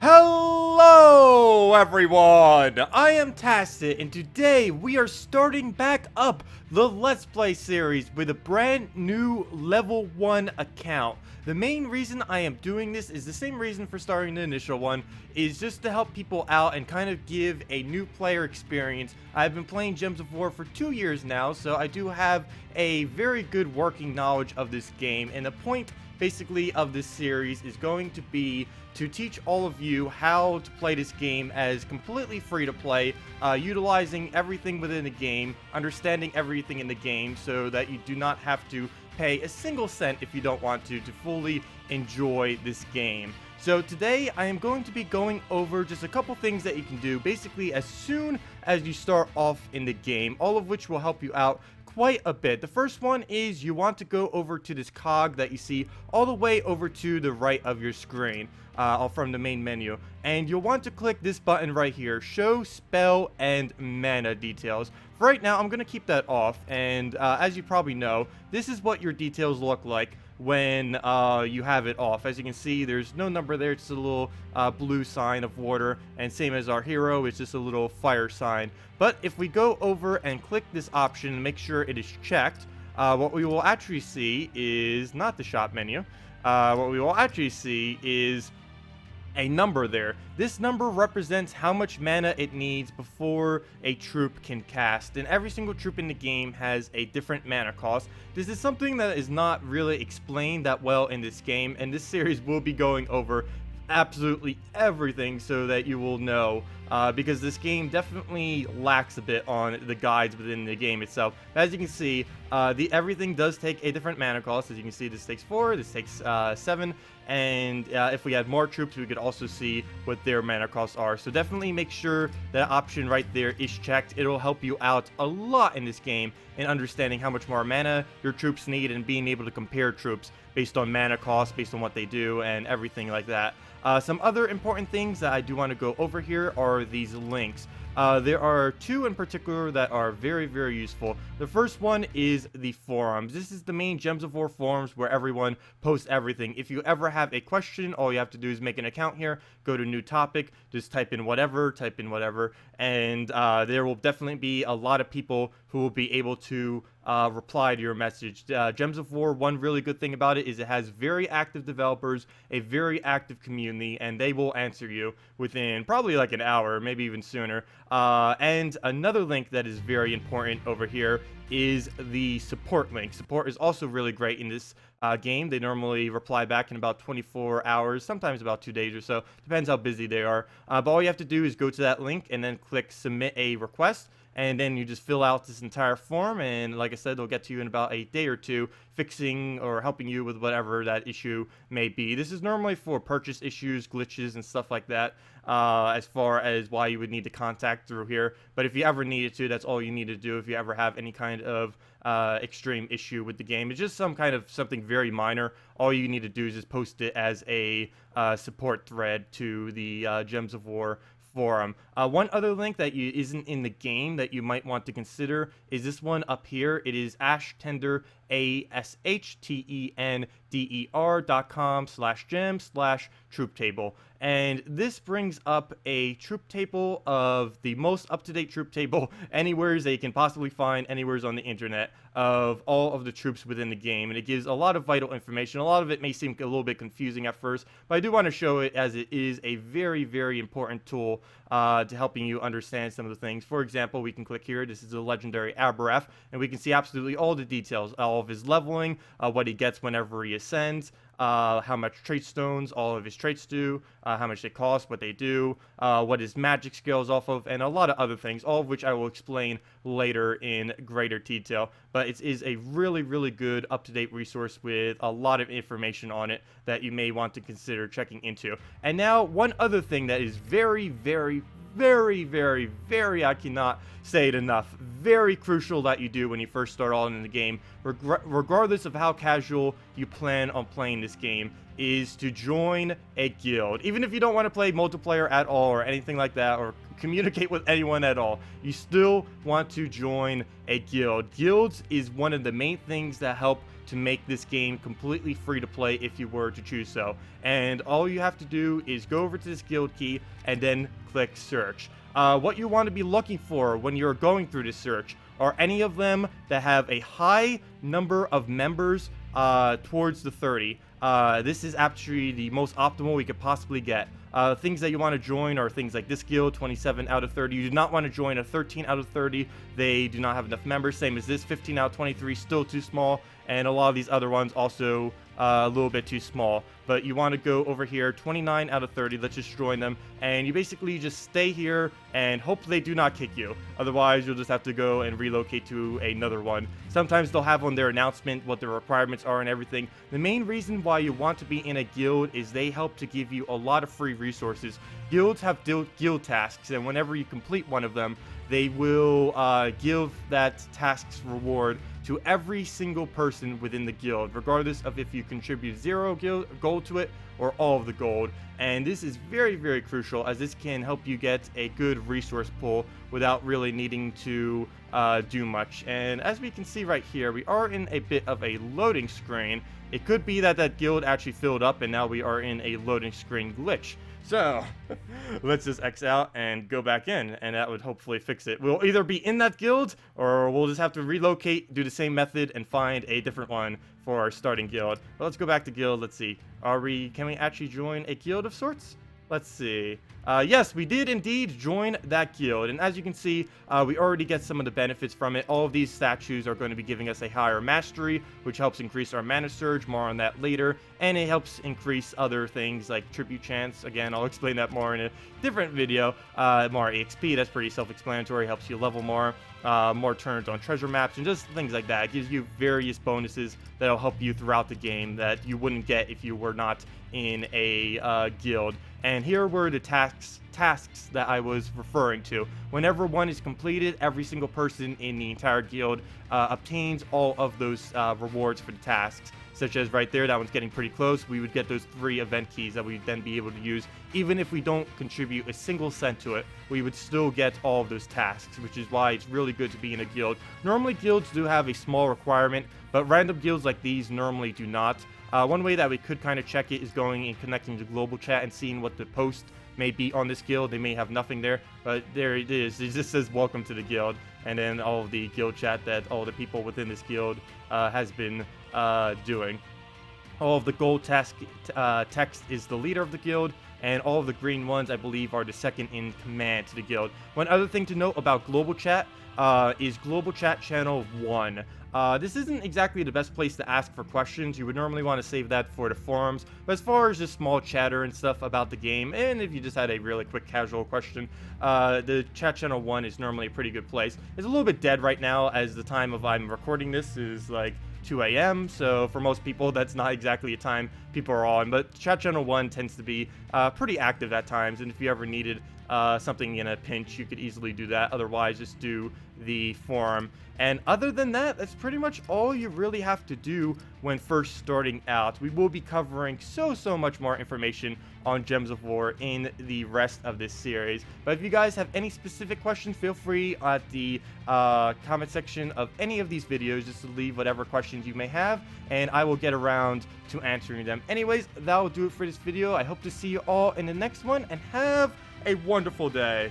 Hello everyone! I am Tacet, and today we are starting back up the Let's Play series with a brand new level 1 account. The main reason I am doing this is the same reason for starting the initial one, is just to help people out and kind of give a new player experience. I've been playing Gems of War for 2 years now, so I do have a very good working knowledge of this game, and the point basically of this series is going to be to teach all of you how to play this game as completely free to play, utilizing everything within the game, understanding everything in the game so that you do not have to pay a single cent if you don't want to fully enjoy this game. So today I am going to be going over just a couple things that you can do basically as soon as you start off in the game, all of which will help you out quite a bit. The first one is you want to go over to this cog that you see all the way over to the right of your screen from the main menu, and you'll want to click this button right here, show spell and mana details. For right now I'm going to keep that off, and as you probably know, this is what your details look like when you have it off. As you can see, there's no number there, it's just a little blue sign of water, and same as our hero, it's just a little fire sign. But if we go over and click this option and make sure it is checked, what we will actually see is not the shop menu. What we will actually see is a number there. This number represents how much mana it needs before a troop can cast, and every single troop in the game has a different mana cost. This is something that is not really explained that well in this game, and this series will be going over absolutely everything so that you will know, because this game definitely lacks a bit on the guides within the game itself. As you can see, everything does take a different mana cost. As you can see, this takes 4, this takes 7, and if we had more troops, we could also see what their mana costs are. So definitely make sure that option right there is checked. It'll help you out a lot in this game in understanding how much more mana your troops need and being able to compare troops based on mana cost, based on what they do, and everything like that. Some other important things that I do want to go over here are these links. There are two in particular that are very, very useful. The first one is the forums. This is the main Gems of War forums where everyone posts everything. If you ever have a question, all you have to do is make an account here, go to new topic, just type in whatever, and there will definitely be a lot of people who will be able to reply to your message. Gems of War, one really good thing about it is it has very active developers, a very active community, and they will answer you within probably like an hour, maybe even sooner. And another link that is very important over here is the support link. Support is also really great in this game. They normally reply back in about 24 hours, sometimes about 2 days or so. Depends how busy they are. But all you have to do is go to that link and then click submit a request. And then you just fill out this entire form, and like I said, they'll get to you in about a day or two, fixing or helping you with whatever that issue may be. This is normally for purchase issues, glitches, and stuff like that, as far as why you would need to contact through here. But if you ever needed to, that's all you need to do if you ever have any kind of extreme issue with the game. It's just something very minor. All you need to do is just post it as a support thread to the Gems of War forum. One other link that isn't in the game that you might want to consider is this one up here. It is ashtender, ashtender.com/gem/troop table. And this brings up a troop table of the most up-to-date troop table anywhere that you can possibly find anywhere on the internet of all of the troops within the game, and it gives a lot of vital information. A lot of it may seem a little bit confusing at first, but I do want to show it as it is a very, very important tool to helping you understand some of the things. For example, we can click here. This is a legendary Aberrath, and we can see absolutely all the details, all of his leveling, what he gets whenever he ascends, how much trait stones all of his traits do, how much they cost, what they do, what his magic scales off of, and a lot of other things, all of which I will explain later in greater detail. But it is a really, really good up-to-date resource with a lot of information on it that you may want to consider checking into. And now, one other thing that is very, very, very, very, very, I cannot say it enough, very crucial that you do when you first start on in the game, regardless of how casual you plan on playing this game, is to join a guild. Even if you don't want to play multiplayer at all or anything like that, or communicate with anyone at all, you still want to join a guild. Guilds is one of the main things that help to make this game completely free to play if you were to choose so. And all you have to do is go over to this guild key and then click search. What you want to be looking for when you're going through this search are any of them that have a high number of members towards the 30. This is actually the most optimal we could possibly get. Things that you want to join are things like this guild, 27 out of 30. You do not want to join a 13 out of 30. They do not have enough members. Same as this, 15 out of 23, still too small. And a lot of these other ones also a little bit too small. But you want to go over here, 29 out of 30. Let's just join them. And you basically just stay here and hope they do not kick you. Otherwise, you'll just have to go and relocate to another one. Sometimes they'll have on their announcement what the requirements are and everything. The main reason why you want to be in a guild is they help to give you a lot of free resources. Guilds have guild tasks, and whenever you complete one of them, they will give that task's reward to every single person within the guild, regardless of if you contribute 0 gold to it or all of the gold. And this is very, very crucial, as this can help you get a good resource pool without really needing to do much. And as we can see right here, we are in a bit of a loading screen. It could be that that guild actually filled up and now we are in a loading screen glitch. So, let's just X out and go back in, and that would hopefully fix it. We'll either be in that guild, or we'll just have to relocate, do the same method, and find a different one for our starting guild. But let's go back to guild. Let's see. Can we actually join a guild of sorts? Let's see. Yes, we did indeed join that guild, and as you can see, we already get some of the benefits from it. All of these statues are going to be giving us a higher mastery, which helps increase our mana surge. More on that later, and it helps increase other things like tribute chance. Again, I'll explain that more in a different video. More EXP, that's pretty self-explanatory, helps you level more. More turns on treasure maps, and just things like that. It gives you various bonuses that'll help you throughout the game that you wouldn't get if you were not in a guild. And here were the tasks that I was referring to. Whenever one is completed, every single person in the entire guild obtains all of those rewards for the tasks. Such as right there, that one's getting pretty close. We would get those 3 event keys that we'd then be able to use. Even if we don't contribute a single cent to it, we would still get all of those tasks, which is why it's really good to be in a guild. Normally, guilds do have a small requirement, but random guilds like these normally do not. One way that we could kind of check it is going and connecting to global chat and seeing what the post may be on this guild. They may have nothing there, but there it is. It just says welcome to the guild, and then all of the guild chat that all the people within this guild has been doing. All of the gold text is the leader of the guild, and all of the green ones, I believe, are the second in command to the guild. One other thing to note about global chat is global chat channel 1. This isn't exactly the best place to ask for questions. You would normally want to save that for the forums. But as far as just small chatter and stuff about the game, and if you just had a really quick casual question, the chat channel 1 is normally a pretty good place. It's a little bit dead right now, as the time of I'm recording this is like 2 a.m. So for most people, that's not exactly a time people are on. But chat channel 1 tends to be pretty active at times. And if you ever needed something in a pinch, you could easily do that. Otherwise, just do the forum. And other than that, that's pretty much all you really have to do when first starting out. We will be covering so much more information on Gems of War in the rest of this series. But if you guys have any specific questions, feel free at the comment section of any of these videos just to leave whatever questions you may have, and I will get around to answering them. Anyways, that will do it for this video. I hope to see you all in the next one, and have a wonderful day.